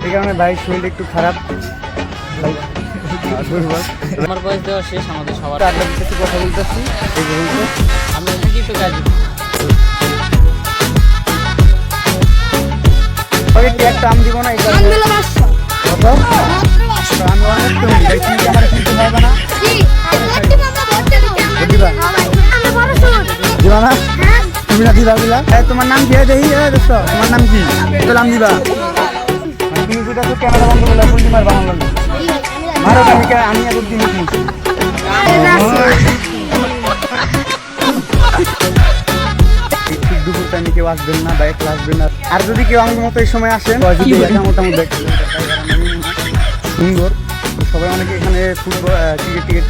এই কারণে ভাইয়ের শরীরটা একটু খারাপ, দুর্বল। আমার বয়স দেওয়া শেষ, আমাদের সবার আড্ডা দিতে কথা বলতেছি এই পর্যন্ত। আমরা থাকি তো কাজ একটা আম দিব না, কত আমি অনেক আমার কিন্তু হবে না, দিবা না তুমি না দিবা দিলা। তোমার নাম কি দেখি দোস্ত, তোমার নাম কি নাম দিবা? তুমি যেটা তো ক্যামেরা বন্ধ করলে পুলটি মারবা আমার লাগে মারো, আমি এত দিন দুপুর টাইমে কেউ আসবেন না, বাইক আসবেন না। আর যদি কেউ আমার মতো এই সময় আসেন মোটামুটি দেখতে সুন্দর, সবাই অনেকে এখানে ফুটবল টিকিট।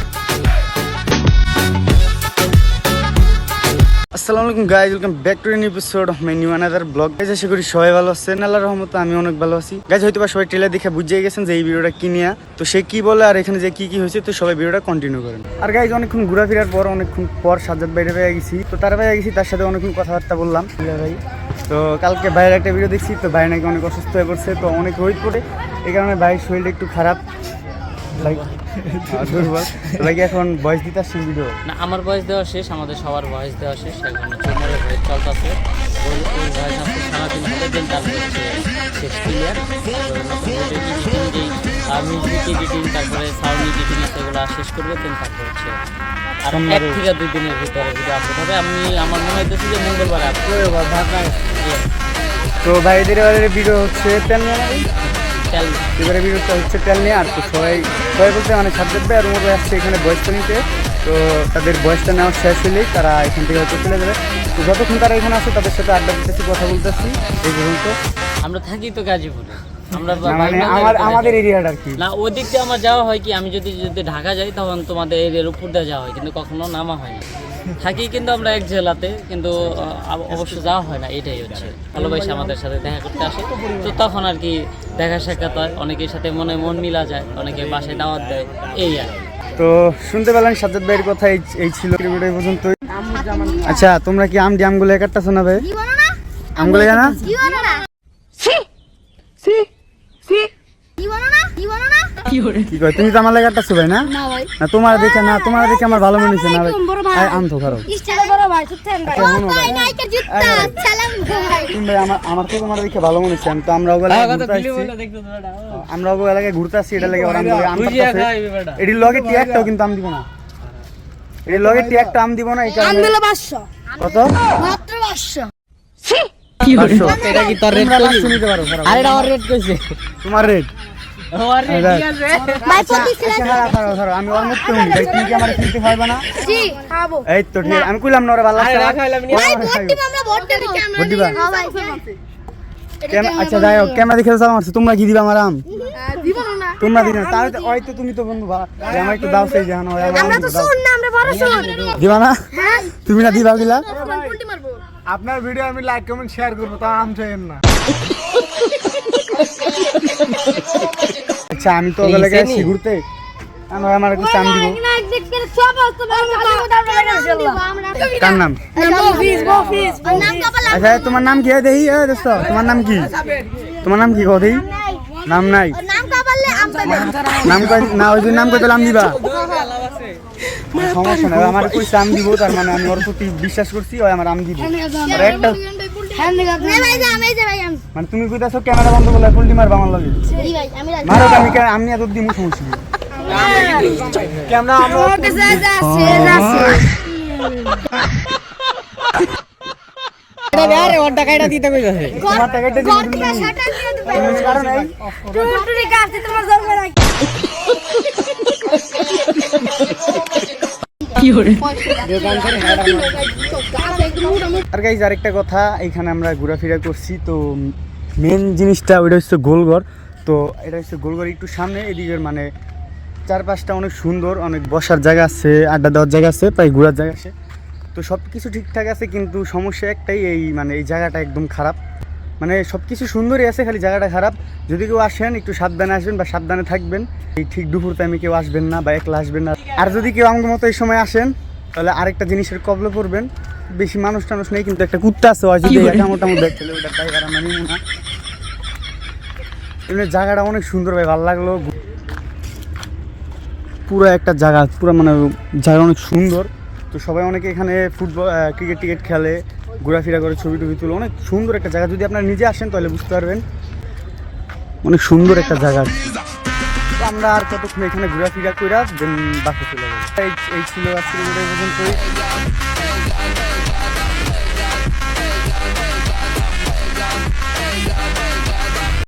আসসালামু আলাইকুম guys, welcome back to an episode of my new another blog. Guys আশা করি সবাই ভালো আছেন, আল্লাহর রহমতে আমি অনেক ভালো আছি। গাইজ হয়তো বা সবাই ট্রেলার দেখে বুঝিয়ে গেছেন যে এই ভিডিওটা কি নিয়ে, তো সে কি বলে আর এখানে যে কি কি হয়েছে, তো সবাই ভিডিওটা কন্টিনিউ করেন। আর গাইজ অনেকক্ষণ ঘোরাফেরার পর অনেকক্ষণ পর সাজ্জাদ বাইরে পেয়ে গেছি, তো তার বাইরে গেছি, তার সাথে অনেকক্ষণ কথাবার্তা বললাম ভাই। তো কালকে ভাইয়ের একটা ভিডিও দেখছি, তো ভাই নাকি অনেক অসুস্থ হয়ে পড়ছে, তো অনেক ওয়েট করে, এই কারণে ভাইয়ের শরীরটা একটু খারাপ, দুর্বল। ভাইকে এখন বয়স দিতে আসছেন ভিডিও না, আমার বয়স দেওয়া শেষ, আমাদের সবার বয়স দেওয়া শেষ। এখন চুমরের বয়স চলতেছে, ওই বয়স আসতে সারাদিন হলে দিন, তারপর হচ্ছে শেষ ক্লিয়ার। মিউজিক এডিটিং, তারপরে সাউন্ড এডিটিং সেগুলো শেষ করবে, দেন তারপর হচ্ছে আর 1 থেকে 2 দিনের ভিতরে ভিডিও আপলোড হবে। আমি আমার মনে হইতেছে যে মঙ্গলবার আপলোড। তো ভাইদের ভিডিও হচ্ছে এবারে ভিডিওটা হচ্ছে তেল নিয়ে। আর তো সবাই বলতে মানে সাজ্জাদ ভাই আর উমর ভাই আসছে এখানে বয়সটা নিতে, তো তাদের বয়সটা নেওয়া শেষ হলেই তারা এখান থেকে হয়তো চলে যাবে। তো যতক্ষণ তারা এখানে আসে তাদের সাথে আড্ডা দিতেছি, কথা বলতেছি এই পর্যন্ত। আমরা থাকি তো গাজীপুরে, আমরা মানে আমাদের এরিয়াটা আর কি না, ওই দিক দিয়ে আমার যাওয়া হয় কি, আমি যদি ঢাকা যাই তখন তোমাদের এরিয়ার উপর দিয়ে যাওয়া হয়, কিন্তু কখনো নামা হয় না। থাকি কিন্তু আমরা এক জেলাতে, কিন্তু অবশ্য যাওয়া হয় না। এটাই হচ্ছে ভালোবাসা আমাদের সাথে দেখা করতে আসে, তো তখন আর কি দেখা সাক্ষাৎ হয়, অনেকের সাথে মন মিলা যায়, অনেকে বাসায় দাওয়াত দেয়, এই আর। তো শুনতে পেলেন সাজ্জাদ ভাইয়ের কথা, এই ছিল এই পর্যন্ত। আচ্ছা তোমরা কি আমগুলো কাটতেছো না ভাই? আমগুলো জানা কি কয়, তুমি তো আমার লাগে কাটতেছো ভাই? না না তোমার দেখে আমার ভালো মনে হচ্ছে না ভাই, আম তো খারাপ। আমার তো তোমার দেখে ভালো মনে হচ্ছে, তো আমরা এলাকায় ঘুরতে আসছি, এটা লাগে এটির লগে টিয়ারটাও কিন্তু আম দিব না, এটির লগে টিয়ারটা আম দিব না। এই কারণে কত এটা কি তোর রেট কইছিস? নিতে পারো, আরে এটা আমার রেট কইছে, তোমার রেট আমার রেট ঠিক আছে ভাই। ধরো আমি ওর মুক্ত হই ভাই, তুমি কি আমারে কিনতে পারবে না? জি খাবো। এই তো ঠিক, আমি কইলাম না ওরে ভালো লাগছে না ভাই ভোট দিব, আমরা ভোট দিবা? হ্যাঁ ভাই। আচ্ছা যাই হোক, ক্যামেরা দেখে সালাম আছে, তোমরা কি দিবা আমার আম? দিব না তোমরা দিনা, তাহলে হয়তো তুমি তো বন্ধু আমার একটু দাও, সেই জানো আমরা তো শুন না, আমরা বড় শুন দিবা না? হ্যাঁ তুমি না দিবা গিলা? উল্টি মারবো। আপনার ভিডিও আমি লাইক কমেন্ট শেয়ার করবো, তা আম চাইেন না। আচ্ছা আমি তো ওগুলো গেছি ঘুরতে, আমার একটু চাম দিব। কার নাম? আচ্ছা তোমার নাম কি দেখি দোস্ত, তোমার নাম কি? তোমার নাম কি কদি? নাম নাই, নাম না ওই যে নাম কই নাম দিবা, সমস্যা নাই। আমার কই আম দিব, তার মানে আমি ওর প্রতি বিশ্বাস করছি, ওই আমার আম দিব। আর একটা মানে তুমি কইতাছো ক্যামেরা বন্ধ করলে পুলটি মারবা আমার লাগে মারো, আমি এত দিমু সমস্যা নেই। ক্যামেরা আমরা ওর টাকাটা দিতে কইতাছে, তোমার টাকাটা দিমু কারণ এই আর গাইজ আরেকটা কথা, এখানে আমরা ঘোরাফেরা করছি, তো মেন জিনিসটা ওইটা হচ্ছে গোলঘর। তো এটা হচ্ছে গোলঘর একটু সামনে, এদিকের মানে চারপাশটা অনেক সুন্দর, অনেক বসার জায়গা আছে, আড্ডা দেওয়ার জায়গা আছে, প্রায় ঘোরার জায়গা আছে, তো সব কিছু ঠিকঠাক আছে, কিন্তু সমস্যা একটাই, এই মানে এই জায়গাটা একদম খারাপ। মানে সব কিছু সুন্দরই আছে, খালি জায়গাটা খারাপ। যদি কেউ আসেন একটু সাবধানে আসবেন বা সাবধানে থাকবেন, এই ঠিক দুপুর টাইমে কেউ আসবেন না বা একলা আসবেন না। আর যদি কেউ আমার মতো এই সময় আসেন, তাহলে আরেকটা জিনিসের কবলে পড়বেন, বেশি মানুষ টানুষ নেই, কিন্তু একটা কুত্তা আছে, যদি মোটামুটি দেখতে ওইটা ড্রাইভার আমরা নিব না। এমনি জায়গাটা অনেক সুন্দর ভাই, ভালো লাগলো। পুরো একটা জায়গা, পুরো মানে জায়গা অনেক সুন্দর। তো সবাই অনেকে এখানে ফুটবল ক্রিকেট টিকেট খেলে, ঘোরাফেরা করে, ছবি টবি তুলে। অনেক সুন্দর একটা জায়গা, যদি আপনারা নিজে আসেন তাহলে বুঝতে পারবেন অনেক সুন্দর একটা জায়গা। তো আমরা আর কতক্ষণ এখানে ঘোরাফেরা করে দেন বাসে চলে যাবো। এই ছিল আজকের ভিডিও পর্যন্তই।